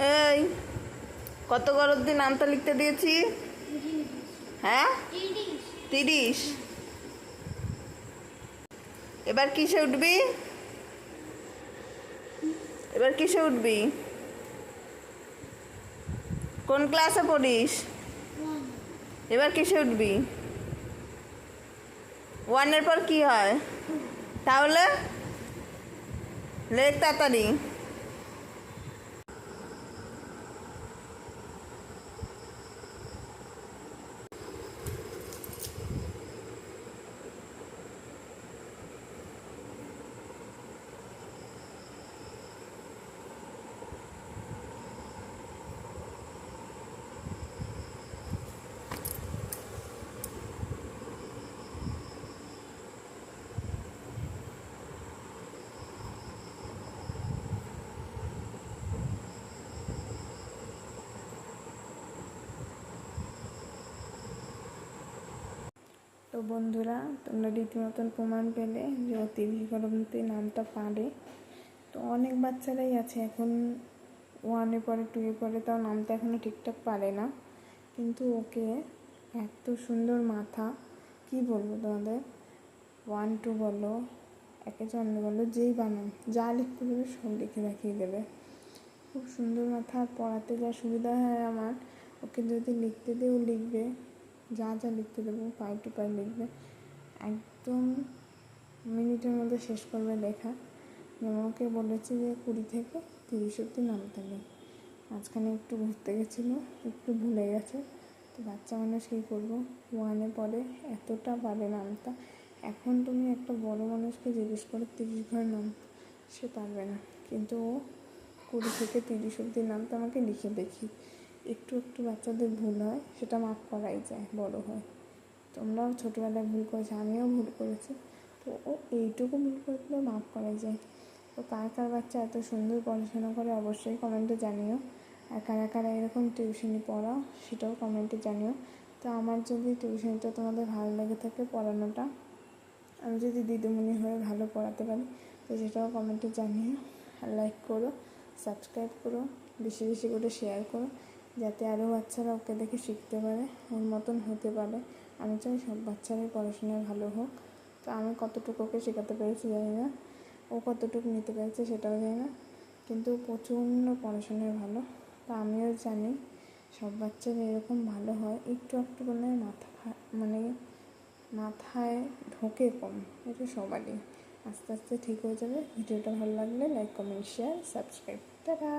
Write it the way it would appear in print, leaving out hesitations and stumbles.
এই কত গরর দিন নামটা লিখতে দিয়েছি? হ্যাঁ 30। এবার কিসে উঠবি? এবার কিসে উঠবি? কোন ক্লাসে পড়িস? এবার কিসে উঠবি? 1-এর পর কি হয় তাহলে? লেখ তাড়াতাড়ি। তো বন্ধুরা, তোমরা রীতিমতন প্রমাণ পেলে যে ও 30 গরমতে নামটা পারে। তো অনেক বাচ্চারাই আছে এখন 1-এ পড়ে, 2-এ পড়ে, তাও নামটা এখনও ঠিকঠাক পারে না। কিন্তু ওকে এত সুন্দর মাথা, কি বলবো তোমাদের। 1-2 বলো, একে চন্দ্র বলো, যেই বানান যা লিখতে দেবে সব লিখে দেখিয়ে দেবে। খুব সুন্দর মাথা। পড়াতে যা সুবিধা হয় আমার, ওকে যদি লিখতে দিয়েও লিখবে, যা যা লিখতে দেবো পাই টু পাই লিখবে। একদম মিনিটের মধ্যে শেষ করবে লেখা। ওকে বলেছি যে 20 থেকে 30 অব্দি নামতে নেই। মাঝখানে একটু ঘুরতে গেছিলো, একটু ভুলে গেছে। তো বাচ্চা মানুষ কী করবো, 1-এ পড়ে, এতটা পারে নামতা। এখন তুমি একটা বড় মানুষকে জিজ্ঞেস করো 30 ঘর নাম, সে পারবে না। কিন্তু ও 20 থেকে 30 অব্দি নামটা আমাকে লিখে দেখি। একটু একটু বাচ্চাদের ভুল হয়, সেটা মাফ করাই যায় বড় হয়। তোমরাও ছোটোবেলায় ভুল করেছো, আমিও ভুল করেছি। তো ও এইটুকু ভুল করলে মাফ করা যায়। তো কার কার বাচ্চা এত সুন্দর পড়াশোনা করে অবশ্যই কমেন্টে জানিও। আর কারা কারা এরকম টিউশনি পড়াও সেটাও কমেন্টে জানিও। তো আমার যদি টিউশনিটা তোমাদের ভালো লেগে থাকে, পড়ানোটা, আমি যদি দিদিমণি হয়ে ভালো পড়াতে পারি, তো সেটাও কমেন্টে জানিও। আর লাইক করো, সাবস্ক্রাইব করো, বেশি বেশি করে শেয়ার করো, যাতে আরও বাচ্চারা ওকে দেখে শিখতে পারে, ওর মতন হতে পারে। আমি চাই সব বাচ্চারাই পড়াশোনায় ভালো হোক। তো আমি কতটুকু ওকে শেখাতে পেরেছি জানি না, ও কতটুকু নিতে পেরেছে সেটাও জানি না, কিন্তু প্রচণ্ড পড়াশোনায় ভালো। তো আমিও জানি সব বাচ্চারা এরকম ভালো হয়, একটু একটু করে মাথায় ঢোকে কম, এটা সবারই। আস্তে আস্তে ঠিক হয়ে যাবে। ভিডিওটা ভালো লাগলে like, comment, share, subscribe. Tata.